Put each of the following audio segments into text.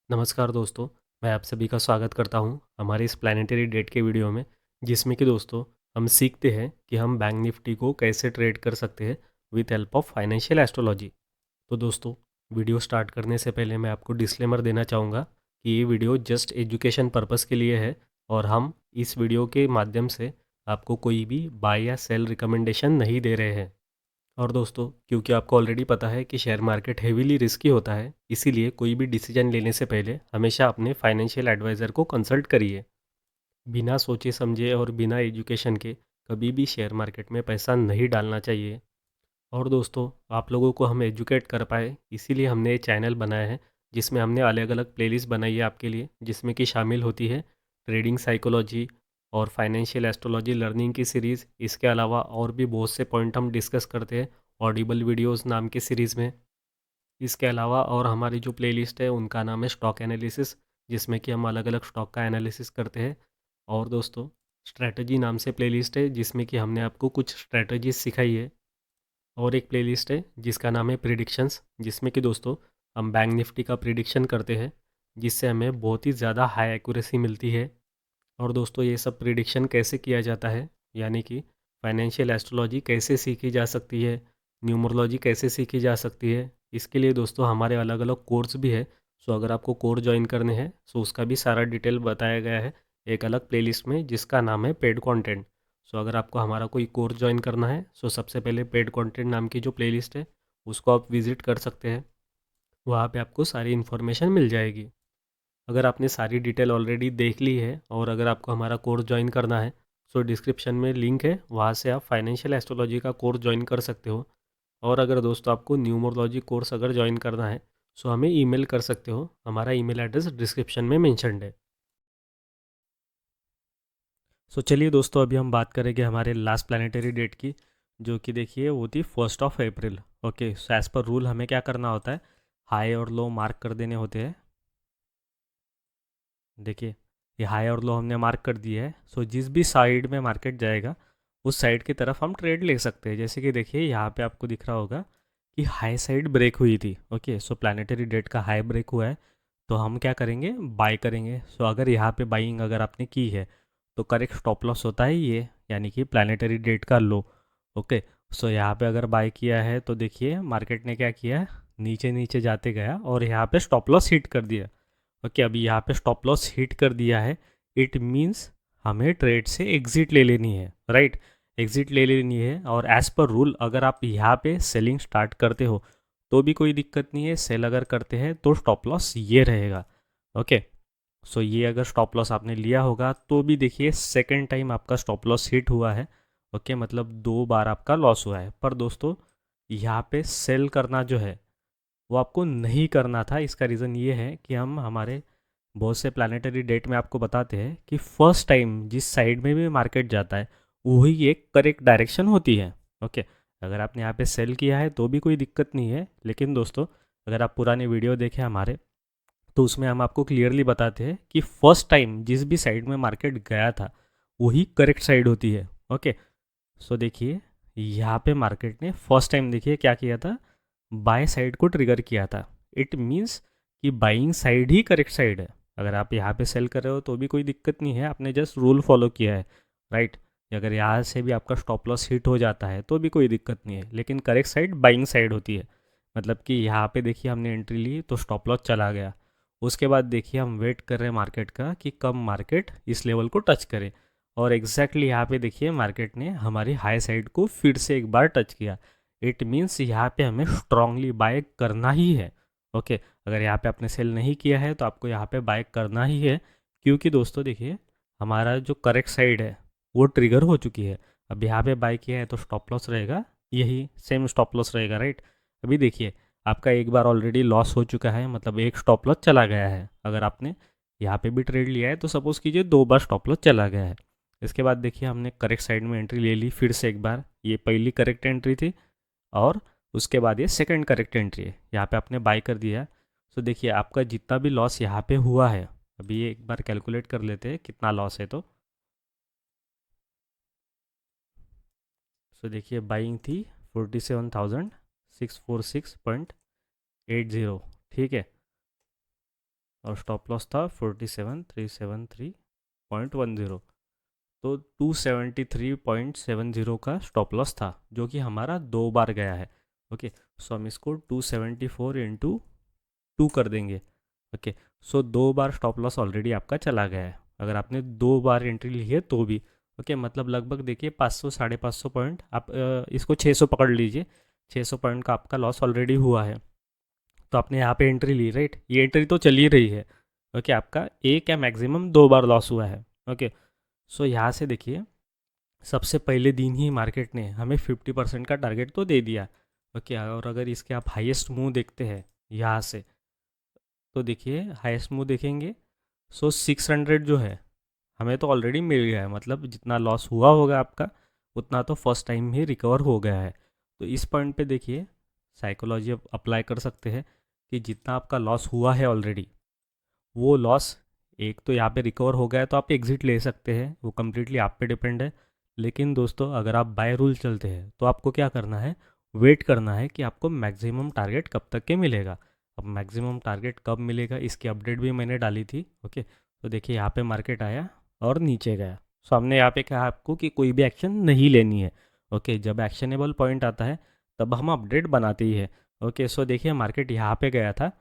नमस्कार दोस्तों, मैं आप सभी का स्वागत करता हूं हमारे इस प्लानिटरी डेट के वीडियो में, जिसमें कि दोस्तों हम सीखते हैं कि हम बैंक निफ्टी को कैसे ट्रेड कर सकते हैं with help of financial astrology. तो दोस्तों, वीडियो स्टार्ट करने से पहले मैं आपको डिस्क्लेमर देना चाहूँगा कि ये वीडियो जस्ट एजुकेशन पर्पस के लिए है और हम इस वीडियो के माध्यम से आपको कोई भी बाय या सेल रिकमेंडेशन नहीं दे रहे हैं। और दोस्तों, क्योंकि आपको ऑलरेडी पता है कि शेयर मार्केट हेवीली रिस्की होता है, इसीलिए कोई भी डिसीजन लेने से पहले हमेशा अपने फाइनेंशियल एडवाइज़र को कंसल्ट करिए। बिना सोचे समझे और बिना एजुकेशन के कभी भी शेयर मार्केट में पैसा नहीं डालना चाहिए। और दोस्तों, आप लोगों को हम एजुकेट कर पाए इसीलिए हमने ये चैनल बनाया है, जिसमें हमने अलग अलग प्लेलिस्ट बनाई है आपके लिए, जिसमें कि शामिल होती है ट्रेडिंग साइकोलॉजी और फाइनेंशियल एस्ट्रोलॉजी लर्निंग की सीरीज़। इसके अलावा और भी बहुत से पॉइंट हम डिस्कस करते हैं ऑडिबल वीडियोस नाम की सीरीज़ में। इसके अलावा और हमारी जो प्लेलिस्ट है उनका नाम है स्टॉक एनालिसिस, जिसमें कि हम अलग अलग स्टॉक का एनालिसिस करते हैं। और दोस्तों, स्ट्रैटेजी नाम से प्लेलिस्ट है जिसमें कि हमने आपको कुछ स्ट्रैटेजीज सिखाई है। और एक प्लेलिस्ट है जिसका नाम है प्रिडिक्शंस, जिसमें कि दोस्तों हम बैंक निफ्टी का प्रिडिक्शन करते हैं, जिससे हमें बहुत ही ज़्यादा हाई एक्यूरेसी मिलती है। और दोस्तों, ये सब प्रिडिक्शन कैसे किया जाता है, यानी कि फाइनेंशियल एस्ट्रोलॉजी कैसे सीखी जा सकती है, न्यूमरोलॉजी कैसे सीखी जा सकती है, इसके लिए दोस्तों हमारे अलग अलग कोर्स भी है। सो अगर आपको कोर्स ज्वाइन करने हैं सो उसका भी सारा डिटेल बताया गया है एक अलग प्लेलिस्ट में जिसका नाम है पेड कंटेंट। सो अगर आपको हमारा कोई कोर्स ज्वाइन करना है सो सबसे पहले पेड कंटेंट नाम की जो प्लेलिस्ट है उसको आप विज़िट कर सकते हैं। वहाँ पे आपको सारी इन्फॉर्मेशन मिल जाएगी। अगर आपने सारी डिटेल ऑलरेडी देख ली है और अगर आपको हमारा कोर्स ज्वाइन करना है सो डिस्क्रिप्शन में लिंक है, वहाँ से आप फाइनेंशियल एस्ट्रोलॉजी का कोर्स ज्वाइन कर सकते हो। और अगर दोस्तों आपको न्यूमरोलॉजी कोर्स अगर ज्वाइन करना है सो हमें ईमेल कर सकते हो, हमारा ईमेल एड्रेस डिस्क्रिप्शन में मेंशन्ड है। सो चलिए दोस्तों, अभी हम बात करेंगे हमारे लास्ट प्लानिटरी डेट की, जो कि देखिए वो थी 1 अप्रैल। Okay, so as per rule हमें क्या करना होता है, हाई और लो मार्क कर देने होते हैं। देखिए, ये हाई और लो हमने मार्क कर दिया है। सो जिस भी साइड में मार्केट जाएगा उस साइड की तरफ हम ट्रेड ले सकते हैं। जैसे कि देखिए यहाँ पे आपको दिख रहा होगा कि हाई साइड ब्रेक हुई थी। ओके, सो प्लानिटरी डेट का हाई ब्रेक हुआ है, तो हम क्या करेंगे, बाय करेंगे। सो अगर यहाँ पे बाइंग अगर आपने की है तो करेक्ट स्टॉप लॉस होता है ये, यानी कि प्लानिटरी डेट का लो। ओके, सो यहाँ पे अगर बाय किया है तो देखिए मार्केट ने क्या किया, नीचे नीचे जाते गया और यहाँ पे स्टॉप लॉस हिट कर दिया। ओके, अभी यहाँ पे स्टॉप लॉस हिट कर दिया है, इट मीन्स हमें ट्रेड से एग्जिट ले लेनी है, राइट। एग्जिट ले लेनी है और एज़ पर रूल अगर आप यहाँ पे सेलिंग स्टार्ट करते हो तो भी कोई दिक्कत नहीं है, सेल अगर करते हैं तो स्टॉप लॉस ये रहेगा। ओके, सो ये अगर स्टॉप लॉस आपने लिया होगा तो भी देखिए सेकेंड टाइम आपका स्टॉप लॉस हिट हुआ है। ओके, मतलब 2 बार आपका लॉस हुआ है। पर दोस्तों, यहाँ पे सेल करना जो है वो आपको नहीं करना था। इसका रीज़न ये है कि हम हमारे बहुत से प्लानिटरी डेट में आपको बताते हैं कि फर्स्ट टाइम जिस साइड में भी मार्केट जाता है वही एक करेक्ट डायरेक्शन होती है। ओके, अगर आपने यहाँ पे सेल किया है तो भी कोई दिक्कत नहीं है, लेकिन दोस्तों अगर आप पुराने वीडियो देखें हमारे तो उसमें हम आपको क्लियरली बताते हैं कि फर्स्ट टाइम जिस भी साइड में मार्केट गया था वही करेक्ट साइड होती है। ओके, सो देखिए यहाँ पे मार्केट ने फर्स्ट टाइम देखिए क्या किया था, बाय साइड को ट्रिगर किया था। इट मीन्स कि बाइंग साइड ही करेक्ट साइड है। अगर आप यहाँ पे सेल कर रहे हो तो भी कोई दिक्कत नहीं है, आपने जस्ट रूल फॉलो किया है, राइट। अगर यहाँ से भी आपका स्टॉप लॉस हिट हो जाता है तो भी कोई दिक्कत नहीं है, लेकिन करेक्ट साइड बाइंग साइड होती है। मतलब कि यहाँ पे देखिए हमने एंट्री ली तो स्टॉप लॉस चला गया। उसके बाद देखिए हम वेट कर रहे हैं मार्केट का कि कब मार्केट इस लेवल को टच करे, और एग्जैक्टली यहाँ पे देखिए मार्केट ने हमारी हाई साइड को फिर से एक बार टच किया। इट मीन्स यहाँ पे हमें स्ट्रांगली बाय करना ही है। ओके, अगर यहाँ पे आपने सेल नहीं किया है तो आपको यहाँ पे बाय करना ही है, क्योंकि दोस्तों देखिए हमारा जो करेक्ट साइड है वो ट्रिगर हो चुकी है। अब यहाँ पे बाय किया है तो स्टॉप लॉस रहेगा, यही सेम स्टॉप लॉस रहेगा, राइट। अभी देखिए आपका एक बार ऑलरेडी लॉस हो चुका है, मतलब एक स्टॉप लॉस चला गया है। अगर आपने यहाँ पे भी ट्रेड लिया है तो सपोज़ कीजिए 2 बार स्टॉप लॉस चला गया है। इसके बाद देखिए हमने करेक्ट साइड में एंट्री ले ली फिर से एक बार, ये पहली करेक्ट एंट्री थी और उसके बाद ये सेकंड करेक्ट एंट्री है, यहाँ पे आपने बाय कर दिया। सो देखिए आपका जितना भी लॉस यहाँ पे हुआ है, अभी ये एक बार कैलकुलेट कर लेते हैं कितना लॉस है। तो सो देखिए बाइंग थी 47,646.80, ठीक है। और स्टॉप लॉस था 47373.10। तो 273.70 का स्टॉप लॉस था, जो कि हमारा 2 बार गया है। ओके, सो हम इसको 274 इंटू 2 कर देंगे। ओके, सो 2 बार स्टॉप लॉस ऑलरेडी आपका चला गया है, अगर आपने 2 बार एंट्री ली है तो भी। ओके, मतलब लगभग देखिए 500 550 पॉइंट आप इसको 600 पकड़ लीजिए, 600 पॉइंट का आपका लॉस ऑलरेडी हुआ है। तो आपने यहाँ पे एंट्री ली, राइट, ये एंट्री तो चल ही रही है। ओके, आपका एक या मैक्सिमम 2 बार लॉस हुआ है। ओके, सो यहाँ से देखिए सबसे पहले दिन ही मार्केट ने हमें 50% का टारगेट तो दे दिया। ओके, और अगर इसके आप हाईएस्ट मूव देखते हैं यहाँ से, तो देखिए हाईएस्ट मूव देखेंगे, सो 600 जो है हमें तो ऑलरेडी मिल गया है, मतलब जितना लॉस हुआ होगा आपका उतना तो फर्स्ट टाइम ही रिकवर हो गया है। तो इस पॉइंट पे देखिए साइकोलॉजी अप्लाई कर सकते हैं कि जितना आपका लॉस हुआ है ऑलरेडी, वो लॉस एक तो यहाँ पे रिकवर हो गया है तो आप एग्ज़िट ले सकते हैं, वो कम्प्लीटली आप पे डिपेंड है। लेकिन दोस्तों अगर आप बाय रूल चलते हैं तो आपको क्या करना है, वेट करना है कि आपको मैक्सिमम टारगेट कब तक के मिलेगा। अब मैक्सिमम टारगेट कब मिलेगा इसकी अपडेट भी मैंने डाली थी। ओके, तो देखिए यहाँ पे मार्केट आया और नीचे गया। सो हमने यहाँ पे कहा आपको कि कोई भी एक्शन नहीं लेनी है। ओके, जब एक्शनेबल पॉइंट आता है तब हम अपडेट बनाते ही है। ओके, सो देखिए मार्केट यहाँ पे गया था,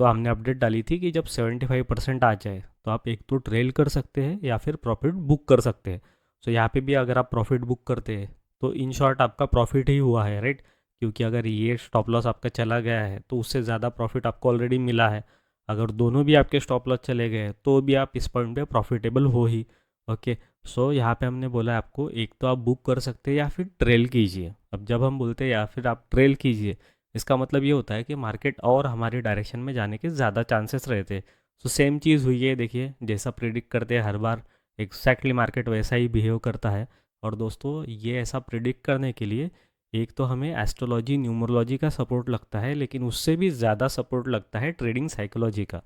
तो हमने अपडेट डाली थी कि जब 75% आ जाए तो आप एक तो ट्रेल कर सकते हैं या फिर प्रॉफिट बुक कर सकते हैं। सो यहाँ पे भी अगर आप प्रॉफिट बुक करते हैं तो इन शॉर्ट आपका प्रॉफिट ही हुआ है, राइट, क्योंकि अगर ये स्टॉप लॉस आपका चला गया है तो उससे ज़्यादा प्रॉफिट आपको ऑलरेडी मिला है। अगर दोनों भी आपके स्टॉप लॉस चले गए तो भी आप इस पॉइंट पे प्रॉफिटेबल हो ही। ओके, सो यहाँ पे हमने बोला आपको एक तो आप बुक कर सकते हैं या फिर ट्रेल कीजिए। अब जब हम बोलते हैं या फिर आप ट्रेल कीजिए, इसका मतलब ये होता है कि मार्केट और हमारे डायरेक्शन में जाने के ज़्यादा चांसेस रहते हैं। सो सेम चीज़ हुई है, देखिए जैसा प्रिडिक्ट करते हैं हर बार एग्जैक्टली मार्केट वैसा ही बिहेव करता है। और दोस्तों ये ऐसा प्रिडिक्ट करने के लिए एक तो हमें एस्ट्रोलॉजी न्यूमरोलॉजी का सपोर्ट लगता है, लेकिन उससे भी ज़्यादा सपोर्ट लगता है ट्रेडिंग साइकोलॉजी का।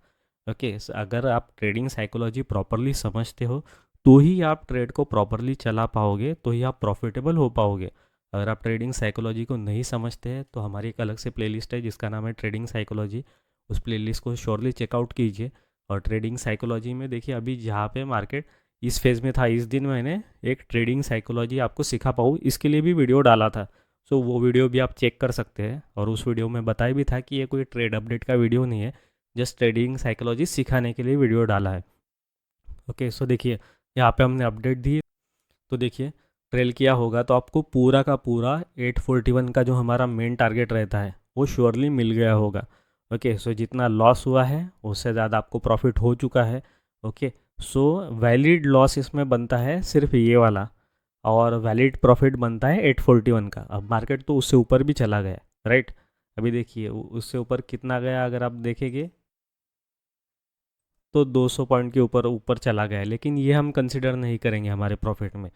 ओके, अगर आप ट्रेडिंग साइकोलॉजी प्रॉपरली समझते हो तो ही आप ट्रेड को प्रॉपरली चला पाओगे, तो ही आप प्रॉफिटेबल हो पाओगे। अगर आप ट्रेडिंग साइकोलॉजी को नहीं समझते हैं तो हमारी एक अलग से प्लेलिस्ट है जिसका नाम है ट्रेडिंग साइकोलॉजी, उस प्लेलिस्ट को श्योरली चेकआउट कीजिए। और ट्रेडिंग साइकोलॉजी में देखिए अभी जहाँ पे मार्केट इस फेज़ में था, इस दिन मैंने एक ट्रेडिंग साइकोलॉजी आपको सिखा पाऊँ इसके लिए भी वीडियो डाला था। सो वो वीडियो भी आप चेक कर सकते हैं, और उस वीडियो में बताया भी था कि ये कोई ट्रेड अपडेट का वीडियो नहीं है, जस्ट ट्रेडिंग साइकोलॉजी सिखाने के लिए वीडियो डाला है। ओके, सो देखिए यहाँ पे हमने अपडेट दी, तो देखिए ट्रेल किया होगा तो आपको पूरा का पूरा 841 का जो हमारा मेन टारगेट रहता है वो श्योरली मिल गया होगा। ओके, सो जितना लॉस हुआ है उससे ज़्यादा आपको प्रॉफिट हो चुका है। ओके, सो वैलिड लॉस इसमें बनता है सिर्फ ये वाला, और वैलिड प्रॉफिट बनता है 841 का। अब मार्केट तो उससे ऊपर भी चला गया, राइट। अभी देखिए उससे ऊपर कितना गया, अगर आप देखेंगे तो 200 पॉइंट के ऊपर ऊपर चला गया है, लेकिन ये हम कंसिडर नहीं करेंगे हमारे प्रॉफिट में,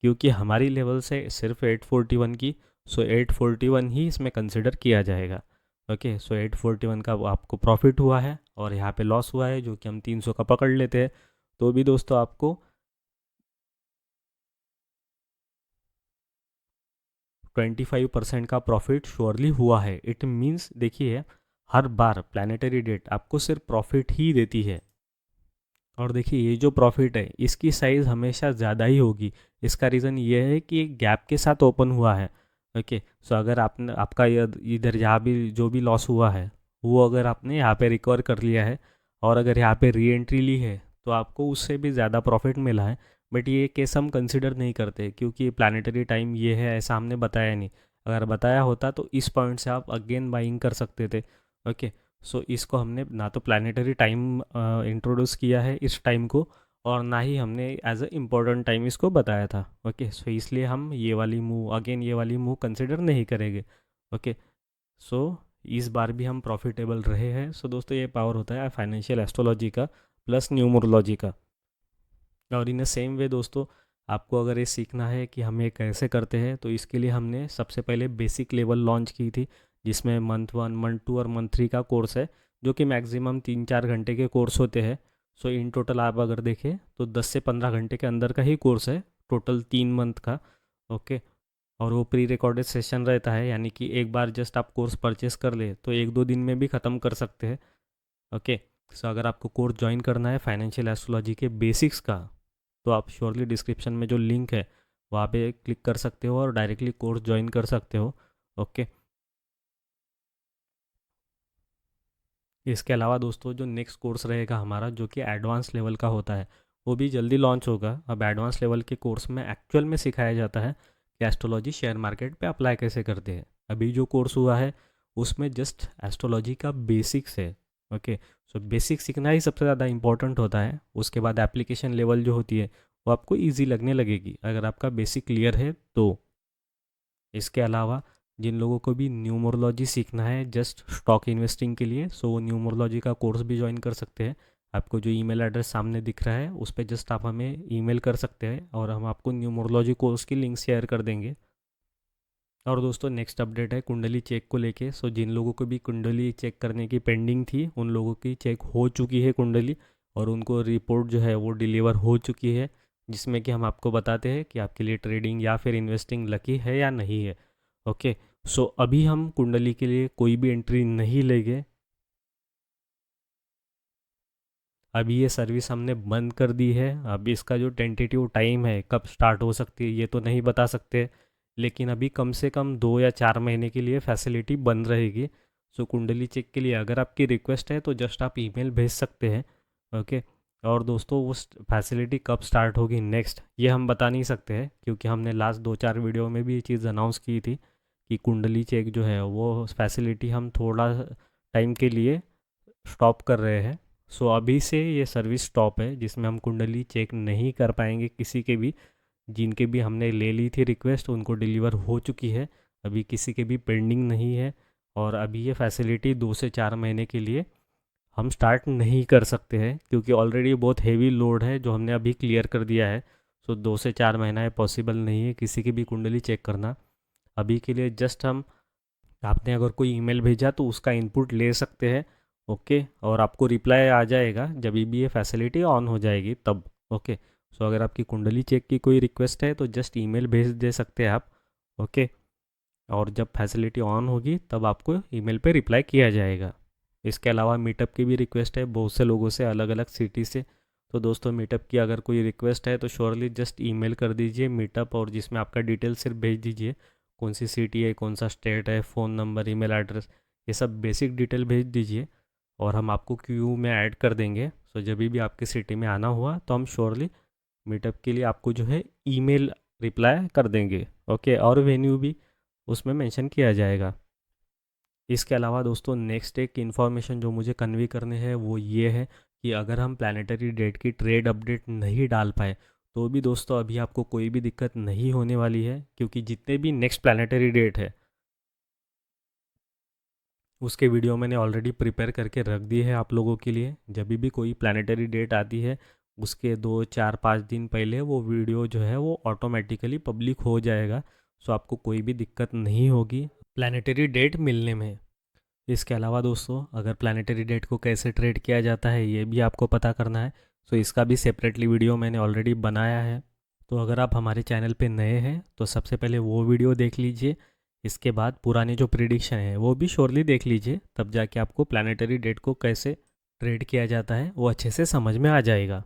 क्योंकि हमारी लेवल से सिर्फ 841 की। सो 841 ही इसमें कंसिडर किया जाएगा। ओके, सो 841 का वो आपको प्रॉफिट हुआ है और यहाँ पे लॉस हुआ है जो कि हम 300 का पकड़ लेते हैं, तो भी दोस्तों आपको 25% का प्रॉफिट श्योरली हुआ है। इट मीन्स देखिए हर बार प्लानिटरी डेट आपको सिर्फ प्रॉफिट ही देती है। और देखिए ये जो प्रॉफिट है इसकी साइज़ हमेशा ज़्यादा ही होगी। इसका रीज़न ये है कि एक गैप के साथ ओपन हुआ है। ओके, सो अगर आपने आपका इधर यहाँ भी जो भी लॉस हुआ है वो अगर आपने यहाँ पे रिकवर कर लिया है और अगर यहाँ पे री एंट्री ली है तो आपको उससे भी ज़्यादा प्रॉफिट मिला है। बट ये केस हम कंसिडर नहीं करते क्योंकि प्लानिटरी टाइम ये है ऐसा हमने बताया नहीं। अगर बताया होता तो इस पॉइंट से आप अगेन बाइंग कर सकते थे। ओके, सो इसको हमने ना तो प्लानिटरी टाइम इंट्रोड्यूस किया है इस टाइम को, और ना ही हमने एज अ इम्पोर्टेंट टाइम इसको बताया था। ओके, सो इसलिए हम ये वाली मूव अगेन ये वाली मूव कंसिडर नहीं करेंगे। ओके, सो इस बार भी हम प्रॉफिटेबल रहे हैं। सो दोस्तों ये पावर होता है फाइनेंशियल एस्ट्रोलॉजी का प्लस न्यूमरोलॉजी का। और इन द सेम वे दोस्तों आपको अगर ये सीखना है कि हम ये कैसे करते हैं तो इसके लिए हमने सबसे पहले बेसिक लेवल लॉन्च की थी, जिसमें मंथ 1 मंथ 2 और मंथ 3 का कोर्स है, जो कि मैक्सिमम 3-4 घंटे के कोर्स होते हैं। सो इन टोटल आप अगर देखें तो 10 से 15 घंटे के अंदर का ही कोर्स है, टोटल 3 मंथ का। ओके, और वो प्री रिकॉर्डेड सेशन रहता है, यानी कि एक बार जस्ट आप कोर्स परचेस कर ले तो 1-2 दिन में भी ख़त्म कर सकते हैं। ओके, सो अगर आपको कोर्स ज्वाइन करना है फाइनेंशियल एस्ट्रोलॉजी के बेसिक्स का, तो आप श्योरली डिस्क्रिप्शन में जो लिंक है वहाँ पे क्लिक कर सकते हो और डायरेक्टली कोर्स ज्वाइन कर सकते हो। ओके। इसके अलावा दोस्तों जो नेक्स्ट कोर्स रहेगा हमारा, जो कि एडवांस लेवल का होता है, वो भी जल्दी लॉन्च होगा। अब एडवांस लेवल के कोर्स में एक्चुअल में सिखाया जाता है कि एस्ट्रोलॉजी शेयर मार्केट पे अप्लाई कैसे करते हैं। अभी जो कोर्स हुआ है उसमें जस्ट एस्ट्रोलॉजी का बेसिक्स है। ओके। सो बेसिक सीखना ही सबसे ज़्यादा इंपॉर्टेंट होता है। उसके बाद एप्लीकेशन लेवल जो होती है वो आपको ईजी लगने लगेगी अगर आपका बेसिक क्लियर है तो। इसके अलावा जिन लोगों को भी न्यूमरोलॉजी सीखना है जस्ट स्टॉक इन्वेस्टिंग के लिए, सो वो न्यूमरोलॉजी का कोर्स भी ज्वाइन कर सकते हैं। आपको जो ईमेल एड्रेस सामने दिख रहा है उस पर जस्ट आप हमें ईमेल कर सकते हैं और हम आपको न्यूमरोलॉजी कोर्स की लिंक शेयर कर देंगे। और दोस्तों नेक्स्ट अपडेट है कुंडली चेक को लेके। सो जिन लोगों को भी कुंडली चेक करने की पेंडिंग थी उन लोगों की चेक हो चुकी है कुंडली, और उनको रिपोर्ट जो है वो डिलीवर हो चुकी है, जिसमें कि हम आपको बताते हैं कि आपके लिए ट्रेडिंग या फिर इन्वेस्टिंग लकी है या नहीं है। ओके। सो अभी हम कुंडली के लिए कोई भी एंट्री नहीं लेंगे। अभी ये सर्विस हमने बंद कर दी है। अभी इसका जो टेंटेटिव टाइम है कब स्टार्ट हो सकती है ये तो नहीं बता सकते, लेकिन अभी कम से कम 2 या 4 महीने के लिए फैसिलिटी बंद रहेगी। सो कुंडली चेक के लिए अगर आपकी रिक्वेस्ट है तो जस्ट आप ईमेल भेज सकते हैं। ओके। और दोस्तों उस फैसिलिटी कब स्टार्ट होगी नेक्स्ट ये हम बता नहीं सकते हैं, क्योंकि हमने लास्ट 2-4 वीडियो में भी ये चीज़ अनाउंस की थी कि कुंडली चेक जो है वो फैसिलिटी हम थोड़ा टाइम के लिए स्टॉप कर रहे हैं। सो अभी से ये सर्विस स्टॉप है जिसमें हम कुंडली चेक नहीं कर पाएंगे किसी के भी। जिनके भी हमने ले ली थी रिक्वेस्ट उनको डिलीवर हो चुकी है, अभी किसी के भी पेंडिंग नहीं है। और अभी ये फैसिलिटी 2 से 4 महीने के लिए हम स्टार्ट नहीं कर सकते हैं, क्योंकि ऑलरेडी बहुत हेवी लोड है जो हमने अभी क्लियर कर दिया है। सो 2 से 4 महीना है पॉसिबल नहीं है किसी की भी कुंडली चेक करना। अभी के लिए जस्ट हम, आपने अगर कोई ईमेल भेजा तो उसका इनपुट ले सकते हैं। ओके। और आपको रिप्लाई आ जाएगा जब भी ये फैसिलिटी ऑन हो जाएगी तब। ओके। सो अगर आपकी कुंडली चेक की कोई रिक्वेस्ट है तो जस्ट ईमेल भेज दे सकते हैं आप। ओके। और जब फैसिलिटी ऑन होगी तब आपको ईमेल पे रिप्लाई किया जाएगा। इसके अलावा मीटअप की भी रिक्वेस्ट है बहुत से लोगों से अलग अलग सिटी से। तो दोस्तों मीटअप की अगर कोई रिक्वेस्ट है तो श्योरली जस्ट ईमेल कर दीजिए मीटअप, और जिसमें आपका डिटेल सिर्फ भेज दीजिए, कौन सी सिटी है, कौन सा स्टेट है, फ़ोन नंबर, ईमेल एड्रेस, ये सब बेसिक डिटेल भेज दीजिए और हम आपको क्यू में ऐड कर देंगे। सो जब भी आपकी सिटी में आना हुआ तो हम श्योरली मीटअप के लिए आपको जो है ईमेल रिप्लाई कर देंगे। ओके। और वेन्यू भी उसमें मेंशन किया जाएगा। इसके अलावा दोस्तों नेक्स्ट एक इन्फॉर्मेशन जो मुझे कन्वे करने हैं वो ये है कि अगर हम प्लानिटरी डेट की ट्रेड अपडेट नहीं डाल पाए तो भी दोस्तों अभी आपको कोई भी दिक्कत नहीं होने वाली है, क्योंकि जितने भी नेक्स्ट प्लानिटरी डेट है उसके वीडियो मैंने ऑलरेडी प्रिपेयर करके रख दी है आप लोगों के लिए। जब भी कोई प्लानिटरी डेट आती है उसके 2-4-5 दिन पहले वो वीडियो जो है वो ऑटोमेटिकली पब्लिक हो जाएगा। सो आपको कोई भी दिक्कत नहीं होगी प्लानिटरी डेट मिलने में। इसके अलावा दोस्तों अगर प्लानिटरी डेट को कैसे ट्रेड किया जाता है ये भी आपको पता करना है, तो इसका भी सेपरेटली वीडियो मैंने ऑलरेडी बनाया है। तो अगर आप हमारे चैनल पे नए हैं तो सबसे पहले वो वीडियो देख लीजिए। इसके बाद पुराने जो प्रिडिक्शन है वो भी श्योरली देख लीजिए, तब जाके आपको प्लानिटरी डेट को कैसे ट्रेड किया जाता है वो अच्छे से समझ में आ जाएगा।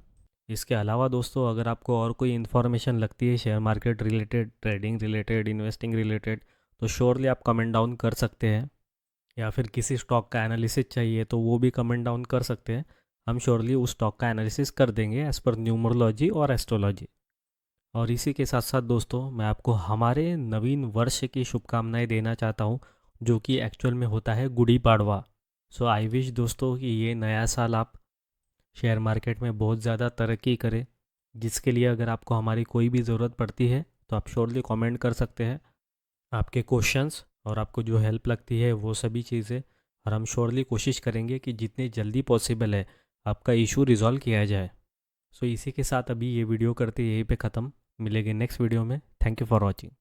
इसके अलावा दोस्तों अगर आपको और कोई इन्फॉर्मेशन लगती है share market related, trading related, investing related, तो श्योरली आप कमेंट डाउन कर सकते हैं। या फिर किसी स्टॉक का एनालिसिस चाहिए तो वो भी कमेंट डाउन कर सकते हैं। हम श्योरली उस स्टॉक का एनालिसिस कर देंगे एज़ पर न्यूमरोलॉजी और एस्ट्रोलॉजी। और इसी के साथ साथ दोस्तों मैं आपको हमारे नवीन वर्ष की शुभकामनाएं देना चाहता हूँ, जो कि एक्चुअल में होता है गुड़ी पाड़वा। सो आई विश दोस्तों कि ये नया साल आप शेयर मार्केट में बहुत ज़्यादा तरक्की करें, जिसके लिए अगर आपको हमारी कोई भी ज़रूरत पड़ती है तो आप श्योरली कमेंट कर सकते हैं आपके क्वेश्चंस, और आपको जो हेल्प लगती है वो सभी चीज़ें, और हम श्योरली कोशिश करेंगे कि जितनी जल्दी पॉसिबल है आपका इशू रिज़ॉल्व किया जाए। सो इसी के साथ अभी ये वीडियो करते यहीं पे ख़त्म। मिलेंगे नेक्स्ट वीडियो में। Thank you for watching.